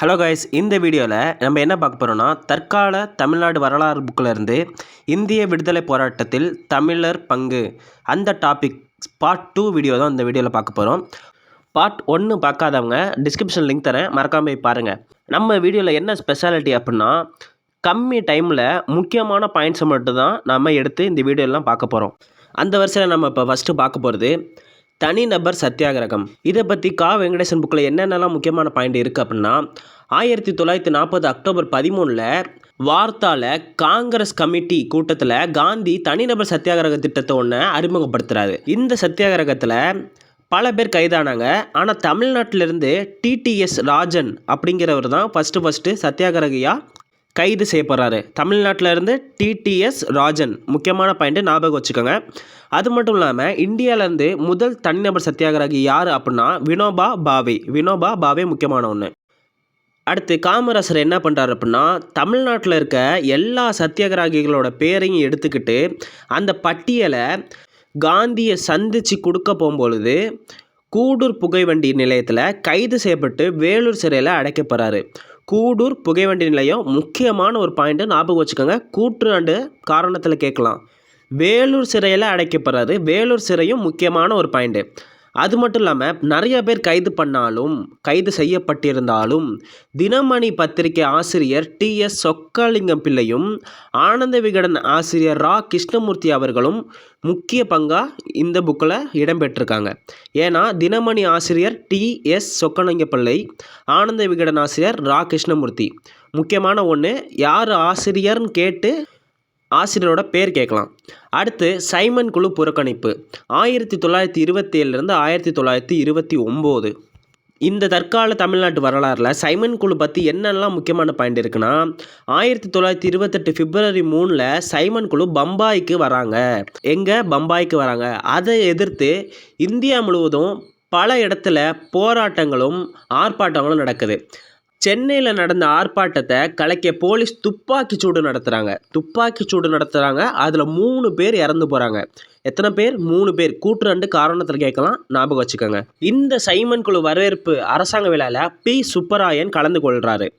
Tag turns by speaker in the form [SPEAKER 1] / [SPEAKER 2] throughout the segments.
[SPEAKER 1] Hello guys, இந்த வீடியோவில் நம்ம என்ன பார்க்க போகிறோம்னா, தற்கால தமிழ்நாடு வரலாறு புக்கில் இருந்து இந்திய விடுதலை போராட்டத்தில் தமிழர் பங்கு அந்த டாபிக் பார்ட் 2 வீடியோ தான் இந்த வீடியோவில் பார்க்க போகிறோம். பார்ட் 1 பார்க்காதவங்க டிஸ்கிரிப்ஷன் லிங்க் தரேன், மறக்காம போய் பாருங்கள். நம்ம வீடியோவில் என்ன ஸ்பெஷாலிட்டி அப்படின்னா, கம்மி டைமில் முக்கியமான பாயிண்ட்ஸை மட்டும் தான் நம்ம எடுத்து இந்த வீடியோலாம் பார்க்க போகிறோம். அந்த வரிசையில் நம்ம இப்போ ஃபஸ்ட்டு பார்க்க போகிறது தனிநபர் சத்தியாகிரகம். இதை பற்றி வெங்கடேசன் புக்கில் என்னென்னலாம் முக்கியமான பாயிண்ட் இருக்குது அப்படின்னா, 1940 அக்டோபர் 13 வார்த்தால காங்கிரஸ் கமிட்டி கூட்டத்தில் காந்தி தனிநபர் சத்தியாகிரக திட்டத்தை ஒன்று அறிமுகப்படுத்துகிறாரு. இந்த சத்தியாகிரகத்தில் பல பேர் கைதானாங்க. ஆனால் தமிழ்நாட்டிலிருந்து டிடிஎஸ் ராஜன் அப்படிங்கிறவர் தான் ஃபஸ்ட்டு சத்தியாகிரகியாக கைது செய்யப்படுறாரு. தமிழ்நாட்டிலேருந்து டிடிஎஸ் ராஜன், முக்கியமான பாயிண்ட்டு ஞாபகம் வச்சுக்கோங்க. அது மட்டும் இல்லாமல் இந்தியாவிலேருந்து முதல் தனிநபர் சத்தியாகிரகி யார் அப்படின்னா வினோபா பாவே முக்கியமான ஒன்று. அடுத்து காமராசர் என்ன பண்ணுறாரு அப்படின்னா, தமிழ்நாட்டில் இருக்க எல்லா சத்தியாகிரகிகளோட பேரையும் எடுத்துக்கிட்டு அந்த பட்டியலை காந்தியை சந்தித்து கொடுக்க போகும்பொழுது கூடூர் புகைவண்டி நிலையத்தில் கைது செய்யப்பட்டு வேலூர் சிறையில் அடைக்கப்படுறாரு. கூடூர் புகைவண்டி நிலையம் முக்கியமான ஒரு பாயிண்ட்டு ஞாபகம் வச்சுக்கோங்க. கூற்று காரணத்தில் கேட்கலாம். வேலூர் சிறையில் அடைக்கப்படுறாரு. வேலூர் சிறையும் முக்கியமான ஒரு பாயிண்ட்டு. அது மட்டும் இல்லாமல் நிறைய பேர் கைது செய்யப்பட்டிருந்தாலும் தினமணி பத்திரிகை ஆசிரியர் டிஎஸ் சொக்கலிங்கம் பிள்ளையும் ஆனந்த விகடன் ஆசிரியர் ரா கிருஷ்ணமூர்த்தி அவர்களும் முக்கிய பங்காக இந்த புக்கில் இடம்பெற்றிருக்காங்க. ஏன்னா தினமணி ஆசிரியர் டிஎஸ் சொக்கலிங்கம் பிள்ளை, ஆனந்த விகடன் ஆசிரியர் ரா கிருஷ்ணமூர்த்தி. முக்கியமான ஒன்று, யார் ஆசிரியர்னு கேட்டு ஆசிரியரோட பேர் கேட்கலாம். அடுத்து சைமன் குழு புறக்கணிப்பு 1927 1929. இந்த தற்கால தமிழ்நாட்டு வரலாறில் சைமன் குழு பற்றி என்னெல்லாம் முக்கியமான பாயிண்ட் இருக்குன்னா, 1928 பிப்ரவரி 3 சைமன் குழு பம்பாய்க்கு வராங்க. பம்பாய்க்கு வராங்க. அதை எதிர்த்து இந்தியா முழுவதும் பல இடத்துல போராட்டங்களும் ஆர்ப்பாட்டங்களும் நடக்குது. சென்னையில் நடந்த ஆர்ப்பாட்டத்தை கலைக்க போலீஸ் துப்பாக்கி சூடு நடத்துகிறாங்க. அதில் 3 பேர் இறந்து போகிறாங்க. எத்தனை பேர்? 3 பேர். கூற்று காரணத்தில் கேட்கலாம், ஞாபகம் வச்சுக்கோங்க. இந்த சைமன் குழு வரவேற்பு அரசாங்க விழாவில் பி சுப்பராயன் கலந்து கொள்கிறாரு.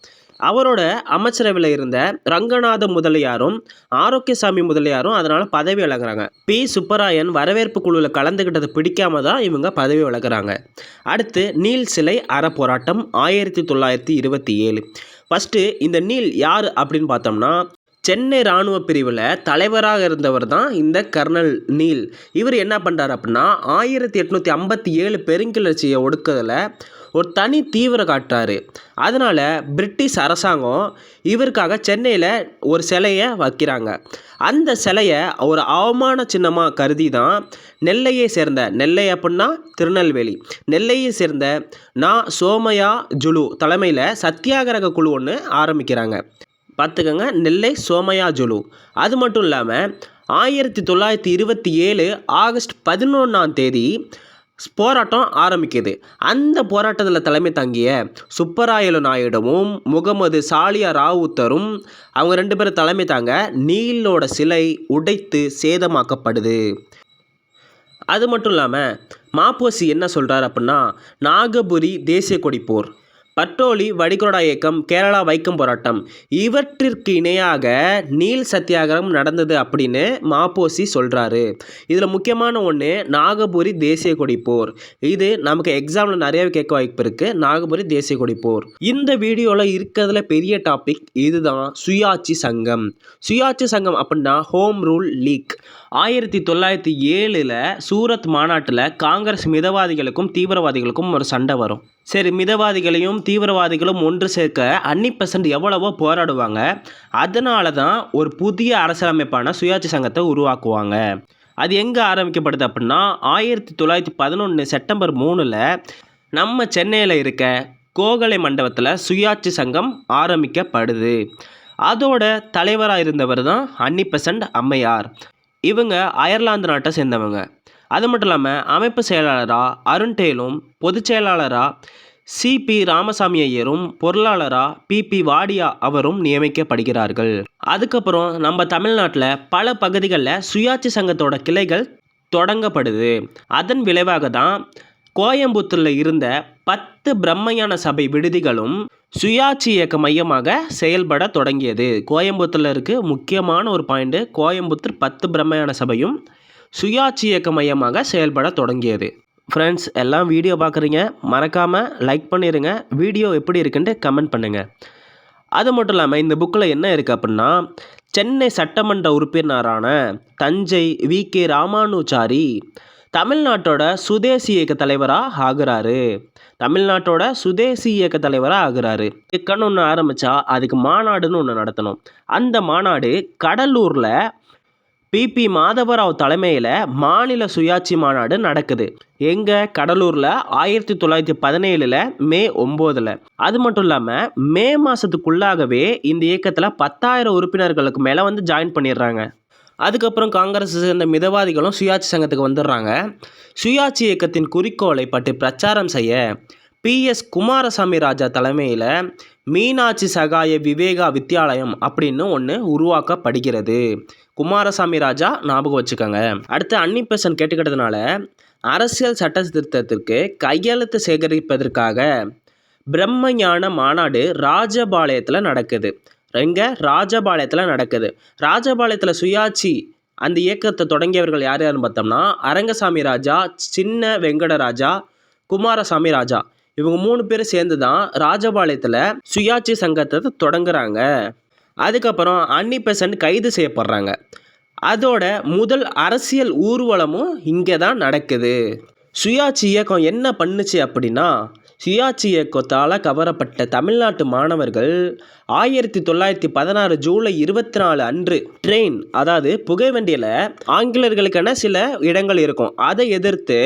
[SPEAKER 1] அவரோட அமைச்சரவையில் இருந்த ரங்கநாத முதலியாரும் ஆரோக்கியசாமி முதலியாரும் அதனால் பதவி விலகுறாங்க. பி சுப்பராயன் வரவேற்பு குழுவில் கலந்துக்கிட்டது பிடிக்காம தான் இவங்க பதவி விலகுறாங்க. அடுத்து நீல் சிலை அறப்போராட்டம் 1927. ஃபஸ்ட்டு இந்த நீல் யார் அப்படின்னு பார்த்தோம்னா, சென்னை இராணுவ பிரிவில் தலைவராக இருந்தவர் தான் இந்த கர்னல் நீல். இவர் என்ன பண்ணுறாரு அப்படின்னா, 1857 பெருங்கிளர்ச்சியை ஒடுக்குறதுல ஒரு தனி தீவிரம் காட்டுறாரு. அதனால் பிரிட்டிஷ் அரசாங்கம் இவருக்காக சென்னையில் ஒரு சிலையை வைக்கிறாங்க. அந்த சிலையை ஒரு அவமான சின்னமாக கருதி தான் நெல்லை அப்படின்னா திருநெல்வேலி, நெல்லையை சேர்ந்த சோமையா ஜுலு தலைமையில் சத்தியாகிரக குழு ஒன்று ஆரம்பிக்கிறாங்க. பார்த்துக்கோங்க, நெல்லை சோமையா ஜுலு. அது மட்டும் இல்லாமல் 1927 ஆகஸ்ட் 11 போராட்டம் ஆரம்பிக்குது. அந்த போராட்டத்தில் தலைமை தாங்கிய சுப்பராயலு நாயுடுவும் முகமது சாலியா ராவுத்தரும் அவங்க 2 பேரும் தலைமை தாங்க நீலோட சிலை உடைத்து சேதமாக்கப்படுது. அது மட்டும் இல்லாமல் மாப்போசி என்ன சொல்கிறார் அப்படின்னா, நாகபுரி தேசிய கொடி போர், பட்டோலி வடிகொடா இயக்கம், கேரளா வைக்கம் போராட்டம் இவற்றிற்கு இணையாக நீல் சத்தியாகிரகம் நடந்தது அப்படின்னு மாப்போசி சொல்கிறாரு. இதில் முக்கியமான ஒன்று நாகபுரி தேசிய கொடி போர். இது நமக்கு எக்ஸாமில் நிறையவே கேட்க வாய்ப்பு இருக்குது. நாகபுரி தேசிய கொடி போர். இந்த வீடியோவில் இருக்கிறதுல பெரிய டாபிக் இதுதான், சுயாட்சி சங்கம். சுயாட்சி சங்கம் அப்படின்னா ஹோம் ரூல் லீக். 1907 சூரத் மாநாட்டில் காங்கிரஸ் மிதவாதிகளுக்கும் தீவிரவாதிகளுக்கும் ஒரு சண்டை வரும். சரி, மிதவாதிகளையும் தீவிரவாதிகளும் ஒன்று சேர்க்க அன்னிபெசன்ட் எவ்வளவோ போராடுவாங்க. அதனால தான் ஒரு புதிய அரசியலமைப்பான சுயாட்சி சங்கத்தை உருவாக்குவாங்க. அது எங்கே ஆரம்பிக்கப்படுது அப்படின்னா, 1911 செப்டம்பர் 3 நம்ம சென்னையில் இருக்க கோகலை மண்டபத்தில் சுயாட்சி சங்கம் ஆரம்பிக்கப்படுது. அதோட தலைவராக இருந்தவர் தான் அன்னிபெசன்ட் அம்மையார். இவங்க அயர்லாந்து நாட்டை சேர்ந்தவங்க. அது மட்டும் இல்லாமல் அமைப்பு செயலாளராக அருண் டேலும், பொதுச் செயலாளராக சிபி ராமசாமி ஐயரும், பொருளாளராக பிபி வாடியா அவரும் நியமிக்கப்படுகிறார்கள். அதுக்கப்புறம் நம்ம தமிழ்நாட்டில் பல பகுதிகளில் சுயாட்சி சங்கத்தோட கிளைகள் தொடங்கப்படுது. அதன் விளைவாக தான் கோயம்புத்தூரில் இருந்த 10 பிரம்மஞான சபை விடுதிகளும் சுயாட்சி இயக்க மையமாக செயல்பட தொடங்கியது. கோயம்புத்தூரில் இருக்க முக்கியமான ஒரு பாயிண்ட், கோயம்புத்தூர் 10 பிரம்மஞான சபையும் சுயாட்சி இயக்க மையமாக செயல்பட தொடங்கியது. ஃப்ரெண்ட்ஸ், எல்லாம் வீடியோ பார்க்குறீங்க, மறக்காமல் லைக் பண்ணிடுங்க. வீடியோ எப்படி இருக்குன்ட்டு கமெண்ட் பண்ணுங்கள். அது மட்டும் இல்லாமல் இந்த புக்கில் என்ன இருக்குது அப்படின்னா, சென்னை சட்டமன்ற உறுப்பினரான தஞ்சை வி.கே. ராமானுஜாரி தமிழ்நாட்டோட சுதேசி இயக்க தலைவராக ஆகுறாரு. இயக்கம்னு ஒன்று ஆரம்பித்தா அதுக்கு மாநாடுன்னு ஒன்று நடத்தணும். அந்த மாநாடு கடலூரில் பி.பி. மாதவராவ் தலைமையில் மாநில சுயாட்சி மாநாடு நடக்குது. எங்கே? கடலூரில் 1917 மே 9. அது மட்டும் இல்லாமல் மே மாதத்துக்குள்ளாகவே இந்த இயக்கத்தில் 10,000 உறுப்பினர்களுக்கு மேலே வந்து ஜாயின் பண்ணிடுறாங்க. அதுக்கப்புறம் காங்கிரஸ் சேர்ந்த மிதவாதிகளும் சுயாட்சி சங்கத்துக்கு வந்துடுறாங்க. சுயாட்சி இயக்கத்தின் குறிக்கோளை பற்றி பிரச்சாரம் செய்ய P.S. குமாரசாமி ராஜா தலைமையில் மீனாட்சி சகாய விவேகா வித்யாலயம் அப்படின்னு ஒன்று உருவாக்கப்படுகிறது. குமாரசாமி ராஜா ஞாபகம் வச்சுக்கோங்க. அடுத்து அன்னிபெசன்ட் கேட்டுக்கிட்டதுனால அரசியல் சட்ட திருத்தத்திற்கு கையெழுத்து சேகரிப்பதற்காக பிரம்மஞான மாநாடு ராஜபாளையத்தில் நடக்குது. ராஜபாளையத்தில் சுயாட்சி அந்த இயக்கத்தை தொடங்கியவர்கள் யார் யாருன்னு பார்த்தோம்னா, அரங்கசாமி ராஜா, சின்ன வெங்கடராஜா, குமாரசாமி ராஜா, இவங்க 3 பேரும் சேர்ந்து தான் ராஜபாளையத்தில் சுயாட்சி சங்கத்தை தொடங்குறாங்க. அதுக்கப்புறம் அன்னிபெசன்ட் கைது செய்யப்படுறாங்க. அதோட முதல் அரசியல் ஊர்வலமும் இங்கே தான் நடக்குது. சுயாட்சி இயக்கம் என்ன பண்ணுச்சு அப்படின்னா, சுயாட்சி இயக்கத்தால் கவரப்பட்ட தமிழ்நாட்டு மாணவர்கள் 1916 ஜூலை 24 அன்று ட்ரெயின், அதாவது புகைவண்டியில் ஆங்கிலேயர்களுக்கான சில இடங்கள் இருக்கும், அதை எதிர்த்து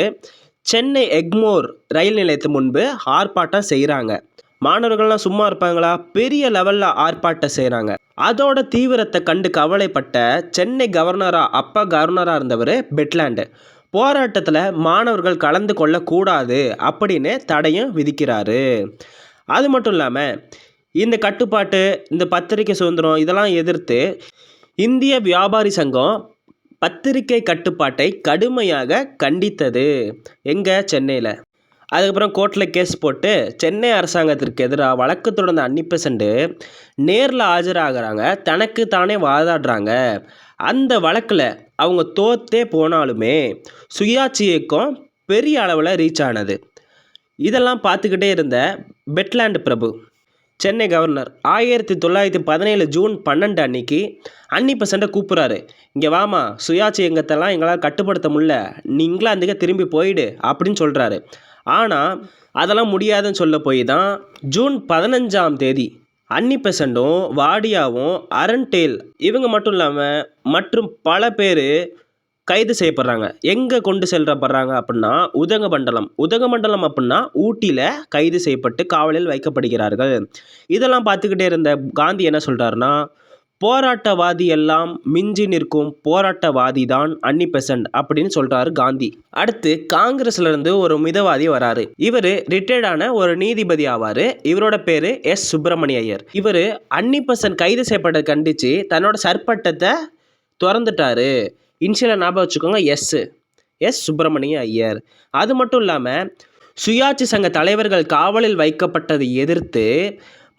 [SPEAKER 1] சென்னை எக்மோர் ரயில் நிலையத்து முன்பு ஆர்ப்பாட்டம் செய்கிறாங்க. மாணவர்கள்லாம் சும்மா இருப்பாங்களா? பெரிய லெவலில் ஆர்ப்பாட்டம் செய்கிறாங்க. அதோட தீவிரத்தை கண்டு கவலைப்பட்ட சென்னை அப்போ கவர்னராக இருந்தவர் பெட்லாண்டு போராட்டத்தில் மாணவர்கள் கலந்து கொள்ளக்கூடாது அப்படின்னு தடையும் விதிக்கிறாரு. அது மட்டும் இல்லாமல் இந்த கட்டுப்பாட்டு, இந்த பத்திரிகை சுதந்திரம் இதெல்லாம் எதிர்த்து இந்திய வியாபாரி சங்கம் பத்திரிகை கட்டுப்பாட்டை கடுமையாக கண்டித்தது. எங்கே? சென்னையில். அதுக்கப்புறம் கோர்ட்டில் கேஸ் போட்டு சென்னை அரசாங்கத்திற்கு எதிராக வழக்கு தொடர்ந்த அன்னிபெசன்ட் நேரில் ஆஜராகிறாங்க, தனக்கு தானே வாதாடுறாங்க. அந்த வழக்கில் அவங்க தோத்தே போனாலுமே சுயாட்சி இயக்கம் பெரிய அளவில் ரீச் ஆனது. இதெல்லாம் பார்த்துக்கிட்டே இருந்த பெட்லாண்டு பிரபு, சென்னை கவர்னர், 1917 ஜூன் 12 அன்னைக்கு அன்னிபெசன்ட்டை கூப்பிட்றாரு. இங்கே வாமா, சுயாட்சி இயக்கத்தெல்லாம் எங்களால் கட்டுப்படுத்த முடியல, நீ இங்கிலாந்துக்கு திரும்பி போயிடு அப்படின்னு சொல்கிறாரு. ஆனால் அதெல்லாம் முடியாதுன்னு சொல்ல போய் தான் ஜூன் 15ஆம் தேதி அன்னிபெசன்ட்டும் வாடியாவும் அரண்டேல் இவங்க மட்டும் இல்லாமல் மற்றும் பல பேர் கைது செய்யப்படுறாங்க. எங்கே கொண்டு செல்லப்படுறாங்க அப்படின்னா உதகமண்டலம் அப்படின்னா ஊட்டியில் கைது செய்யப்பட்டு காவலில் வைக்கப்படுகிறார்கள். இதெல்லாம் பார்த்துக்கிட்டே இருந்த காந்தி என்ன சொல்கிறாருன்னா, போராட்டவாதி எல்லாம் மிஞ்சி நிற்கும் போராட்டவாதி தான் அன்னிபெசன்ட் அப்படின்னு சொல்கிறாரு காந்தி. அடுத்து காங்கிரஸ்லேருந்து ஒரு மிதவாதி வராரு. இவர் ரிட்டையர்டான ஒரு நீதிபதி ஆவார். இவரோட பேர் எஸ். சுப்பிரமணிய ஐயர். இவர் அன்னிபெசன்ட் கைது செய்யப்பட்டதை கண்டித்து தன்னோட சற்பட்டத்தை திறந்துட்டாரு. இன்ஷியலை ஞாபகம் வச்சுக்கோங்க, எஸ். சுப்பிரமணிய ஐயர். அது மட்டும் இல்லாமல் சுயாட்சி சங்க தலைவர்கள் காவலில் வைக்கப்பட்டதை எதிர்த்து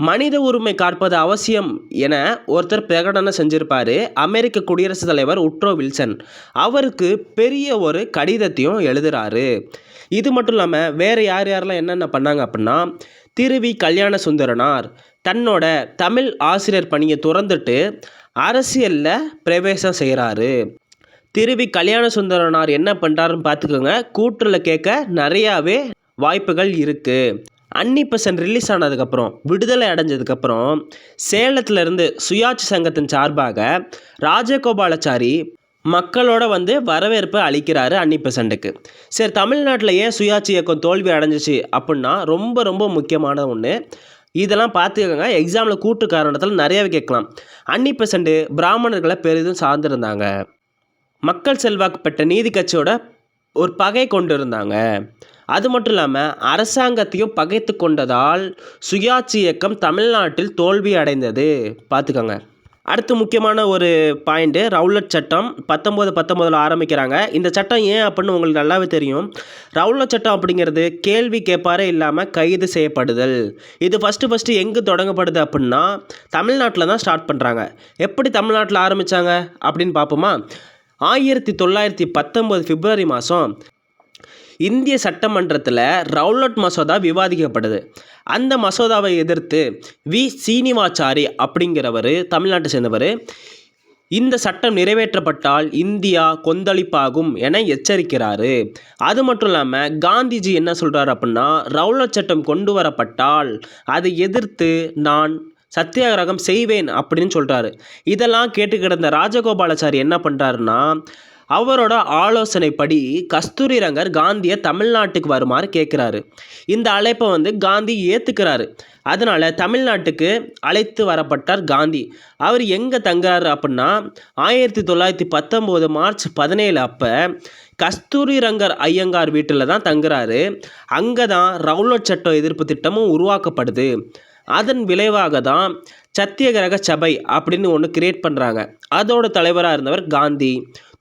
[SPEAKER 1] மனித உரிமை காப்பது அவசியம் என ஒருத்தர் பிரகடனம் செஞ்சிருப்பார். அமெரிக்க குடியரசுத் தலைவர் உட்ரோ வில்சன் அவருக்கு பெரிய ஒரு கடிதத்தையும் எழுதுகிறாரு. இது மட்டும் இல்லாமல் வேறு யாரெல்லாம் என்னென்ன பண்ணாங்க அப்படின்னா, திருவி கல்யாண சுந்தரனார் தன்னோட தமிழ் ஆசிரியர் பணியை துறந்துட்டு அரசியலில் பிரவேசம் செய்கிறாரு. திருவி கல்யாண சுந்தரனார் என்ன பண்ணுறாருன்னு பார்த்துக்கோங்க, கூற்றில் கேட்க நிறையாவே வாய்ப்புகள் இருக்குது. அன்னிபெசன்ட் ரிலீஸ் ஆனதுக்கப்புறம், விடுதலை அடைஞ்சதுக்கப்புறம் சேலத்திலேருந்து சுயாட்சி சங்கத்தின் சார்பாக ராஜகோபாலாச்சாரி மக்களோட வந்து வரவேற்பு அளிக்கிறாரு அன்னிபெசன்ட்டுக்கு. சரி, தமிழ்நாட்டில் ஏன் சுயாட்சி இயக்கம் தோல்வி அடைஞ்சிச்சு அப்படின்னா ரொம்ப ரொம்ப முக்கியமான ஒன்று. இதெல்லாம் பார்த்துக்கோங்க, எக்ஸாமில் கூட்டு காரணத்தில் நிறையாவே கேட்கலாம். அன்னிபெசன்ட் பிராமணர்களை பெரிதும் சார்ந்திருந்தாங்க. மக்கள் செல்வாக்கு பெற்ற நீதி கட்சியோட ஒரு பகை கொண்டு இருந்தாங்க. அது மட்டும் இல்லாமல் அரசாங்கத்தையும் பகைத்து கொண்டதால் சுயாட்சி இயக்கம் தமிழ்நாட்டில் தோல்வி அடைந்தது. பார்த்துக்கோங்க. அடுத்து முக்கியமான ஒரு பாயிண்ட்டு ரவுலட் சட்டம் 1919 ஆரம்பிக்கிறாங்க. இந்த சட்டம் ஏன் அப்படின்னு உங்களுக்கு நல்லாவே தெரியும். ரவுலட் சட்டம் அப்படிங்கிறது கேள்வி கேட்பாரே இல்லாமல் கைது செய்யப்படுதல். இது ஃபஸ்ட்டு எங்கே தொடங்கப்படுது அப்படின்னா தமிழ்நாட்டில் தான் ஸ்டார்ட் பண்ணுறாங்க. எப்படி தமிழ்நாட்டில் ஆரம்பித்தாங்க அப்படின்னு பார்ப்போமா. 1919 பிப்ரவரி மாதம் இந்திய சட்டமன்றத்தில் ரவுலட் மசோதா விவாதிக்கப்படுது. அந்த மசோதாவை எதிர்த்து வி சீனிவாச்சாரி அப்படிங்கிறவர் தமிழ்நாட்டை சேர்ந்தவர் இந்த சட்டம் நிறைவேற்றப்பட்டால் இந்தியா கொந்தளிப்பாகும் என எச்சரிக்கிறாரு. அது மட்டும் இல்லாமல் காந்திஜி என்ன சொல்கிறார் அப்படின்னா ரவுலட் சட்டம் கொண்டு வரப்பட்டால் அதை எதிர்த்து நான் சத்தியாகிரகம் செய்வேன் அப்படின்னு சொல்கிறாரு. இதெல்லாம் கேட்டு கிடந்த ராஜகோபாலாச்சாரி என்ன பண்ணுறாருன்னா அவரோட ஆலோசனைப்படி கஸ்தூரிரங்கர் காந்தியை தமிழ்நாட்டுக்கு வருமாறு கேட்குறாரு. இந்த அழைப்பை காந்தி ஏற்றுக்கிறாரு. அதனால் தமிழ்நாட்டுக்கு அழைத்து வரப்பட்டார் காந்தி. அவர் எங்கே தங்குறாரு அப்படின்னா 1919 மார்ச் 17 அப்போ கஸ்தூரிரங்கர் ஐயங்கார் வீட்டில் தான் தங்குறாரு. அங்கே தான் ரவுலட் சட்டம் எதிர்ப்பு திட்டமும் உருவாக்கப்படுது. அதன் விளைவாக தான் சத்தியகிரக சபை அப்படின்னு ஒன்று கிரியேட் பண்ணுறாங்க. அதோட தலைவராக இருந்தவர் காந்தி,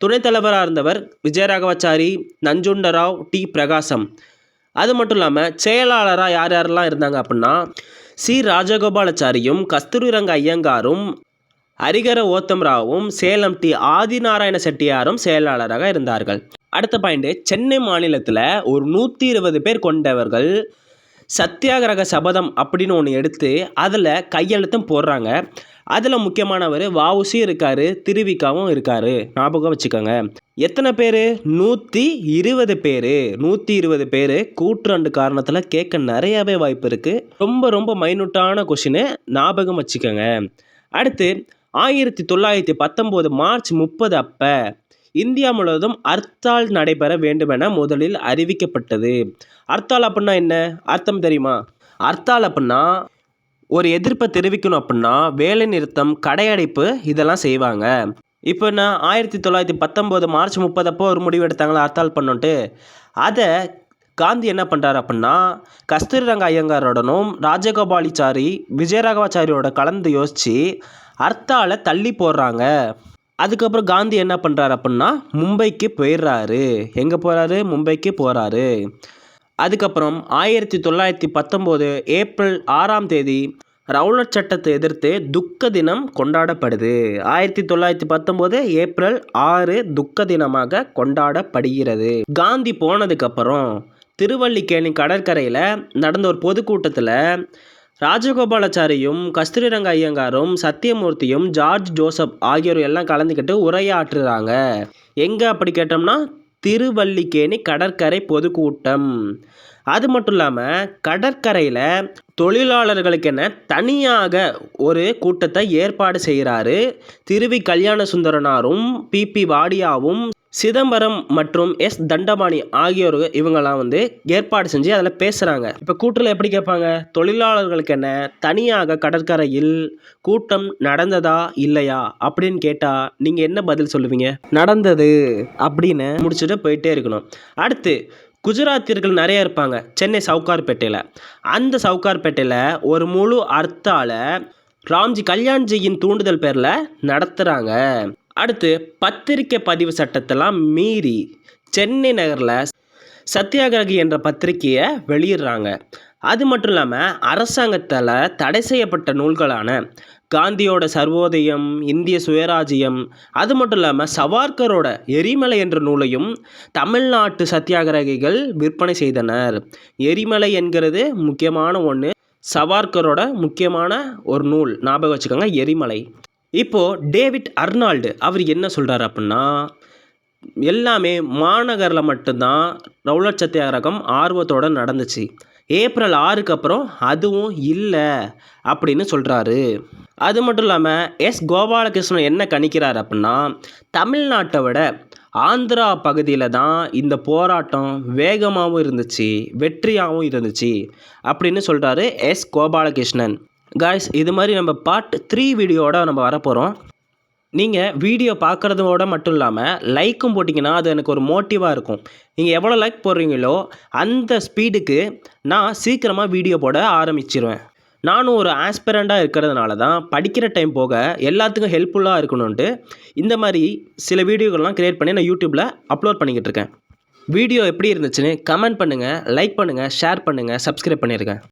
[SPEAKER 1] துணைத் தலைவராக இருந்தவர் விஜயராகவாச்சாரி, நஞ்சுண்டராவ், டி பிரகாசம். அது மட்டும் இல்லாமல் செயலாளராக யார் யாரெல்லாம் இருந்தாங்க அப்படின்னா சி ராஜகோபாலாச்சாரியும், கஸ்தூரிரங்க ஐயங்காரும், ஹரிகர ஓத்தம்ராவும், சேலம் டி ஆதிநாராயண செட்டியாரும் செயலாளராக இருந்தார்கள். அடுத்த பாயிண்ட், சென்னை மாநிலத்தில் ஒரு 120 பேர் கொண்டவர்கள் சத்தியாகிரக சபதம் அப்படின்னு ஒன்று எடுத்து அதில் கையெழுத்தும் போடுறாங்க. அதில் முக்கியமானவர் வஉசி இருக்கார், திருவிக்காவும் இருக்கார். ஞாபகம் வச்சுக்கோங்க. எத்தனை பேர்? 120 பேர். 120 பேர். கூற்று காரணத்தில் கேட்க நிறையாவே வாய்ப்பு இருக்குது. ரொம்ப மைனூட்டான கொஷினு, ஞாபகம் வச்சுக்கோங்க. அடுத்து 1919 மார்ச் 30 அப்போ இந்தியா முழுவதும் ஹர்த்தால் நடைபெற வேண்டுமென முதலில் அறிவிக்கப்பட்டது. ஹர்த்தால் அப்படின்னா என்ன அர்த்தம் தெரியுமா? ஹர்த்தால் அப்படின்னா ஒரு எதிர்ப்பை தெரிவிக்கணும் அப்படின்னா வேலை நிறுத்தம், கடையடைப்பு இதெல்லாம் செய்வாங்க. இப்போ நான் 1919 மார்ச் 30 அப்போ ஒரு முடிவு எடுத்தாங்களா ஹர்த்தால் பண்ணோன்ட்டு. அதை காந்தி என்ன பண்ணுறாரு அப்படின்னா கஸ்தூரிரங்க ஐயங்காரோடனும் ராஜகோபாலாச்சாரி விஜயராகவாச்சாரியோட கலந்து யோசித்து ஹர்த்தாலை தள்ளி போடுறாங்க. அதுக்கப்புறம் காந்தி என்ன பண்ணுறாரு அப்படின்னா மும்பைக்கு போயிடுறாரு. எங்கே போகிறாரு? மும்பைக்கு போகிறாரு. அதுக்கப்புறம் 1919 ஏப்ரல் 6ஆம் தேதி ரவுலட் சட்டத்தை எதிர்த்து துக்க தினம் கொண்டாடப்படுது. 1919 ஏப்ரல் 6 துக்க தினமாக கொண்டாடப்படுகிறது. காந்தி போனதுக்கப்புறம் திருவல்லிக்கேணி கடற்கரையில் நடந்த ஒரு பொதுக்கூட்டத்தில் ராஜகோபாலாச்சாரியும், கஸ்தூரிரங்க ஐயங்காரும், சத்தியமூர்த்தியும், ஜார்ஜ் ஜோசப் ஆகியோர் எல்லாம் கலந்துக்கிட்டு உரையாற்றுறாங்க. எங்கே அப்படி கேட்டோம்னா திருவல்லிக்கேணி கடற்கரை பொதுக்கூட்டம். அது மட்டும் இல்லாமல் கடற்கரையில் தொழிலாளர்களுக்கென தனியாக ஒரு கூட்டத்தை ஏற்பாடு செய்கிறாரு. திருவி கல்யாண சுந்தரனாரும், பிபி வாடியாவும், சிதம்பரம் மற்றும் எஸ் தண்டபாணி ஆகியோர் இவங்கெல்லாம் ஏற்பாடு செஞ்சு அதில் பேசுகிறாங்க. இப்போ கூட்டில் எப்படி கேட்பாங்க? தொழிலாளர்களுக்கென தனியாக கடற்கரையில் கூட்டம் நடந்ததா இல்லையா அப்படின்னு கேட்டால் நீங்கள் என்ன பதில் சொல்லுவீங்க? நடந்தது அப்படின்னு முடிச்சுட்டு போயிட்டே இருக்கணும். அடுத்து குஜராத்தியர்கள் நிறைய இருப்பாங்க சென்னை சவுகார்பேட்டையில். அந்த சவுகார்பேட்டையில் ஒரு முழு ஹர்த்தாலை ராம்ஜி கல்யாண்ஜியின் தூண்டுதல் பேரில் நடத்துகிறாங்க. அடுத்து பத்திரிக்கை பதிவு சட்டத்தெல்லாம் மீறி சென்னை நகரில் சத்தியாகிரகி என்ற பத்திரிக்கையை வெளியிடுறாங்க. அது மட்டும் இல்லாமல் அரசாங்கத்தால் தடை செய்யப்பட்ட நூல்களான காந்தியோட சர்வோதயம், இந்திய சுயராஜ்யம், அது மட்டும் இல்லாமல் சவார்கரோட எரிமலை என்ற நூலையும் தமிழ்நாட்டு சத்தியாகிரகிகள் விற்பனை செய்தனர். எரிமலை என்கிறது முக்கியமான ஒன்று, சவார்கரோட முக்கியமான ஒரு நூல், ஞாபகம் வச்சுக்கோங்க, எரிமலை. இப்போது டேவிட் அர்னால்டு அவர் என்ன சொல்கிறார் அப்படின்னா எல்லாமே மாநகரில் மட்டும்தான் ரவுலட் சத்தியாகிரகம் ஆர்வத்தோடு நடந்துச்சு. ஏப்ரல் 6க்கு அப்புறம் அதுவும் இல்லை அப்படின்னு சொல்கிறாரு. அது மட்டும் இல்லாமல் எஸ் கோபாலகிருஷ்ணன் என்ன கணிக்கிறார் அப்படின்னா தமிழ்நாட்டை விட ஆந்திரா பகுதியில் தான் இந்த போராட்டம் வேகமாகவும் இருந்துச்சு, வெற்றியாகவும் இருந்துச்சு அப்படின்னு சொல்கிறாரு எஸ் கோபாலகிருஷ்ணன். காய்ஸ், இது மாதிரி நம்ம பார்ட் 3 வீடியோவோட நம்ம வரப்போகிறோம். நீங்கள் வீடியோ பார்க்குறதோட மட்டும் இல்லாமல் லைக்கும் போட்டிங்கன்னா அது எனக்கு ஒரு மோட்டிவாக இருக்கும். நீங்கள் எவ்வளோ லைக் போடுறீங்களோ அந்த ஸ்பீடுக்கு நான் சீக்கிரமாக வீடியோ போட ஆரம்பிச்சிருவேன். நானும் ஒரு ஆஸ்பிரண்ட்டாக இருக்கிறதுனால தான் படிக்கிற டைம் போக எல்லாத்துக்கும் ஹெல்ப்ஃபுல்லாக இருக்கணும்ன்ட்டு இந்த மாதிரி சில வீடியோக்கள்லாம் க்ரியேட் பண்ணி நான் யூடியூப்பில் அப்லோட் பண்ணிக்கிட்டு இருக்கேன். வீடியோ எப்படி இருந்துச்சுன்னு கமெண்ட் பண்ணுங்கள், லைக் பண்ணுங்கள், ஷேர் பண்ணுங்கள், சப்ஸ்கிரைப் பண்ணிடுங்க.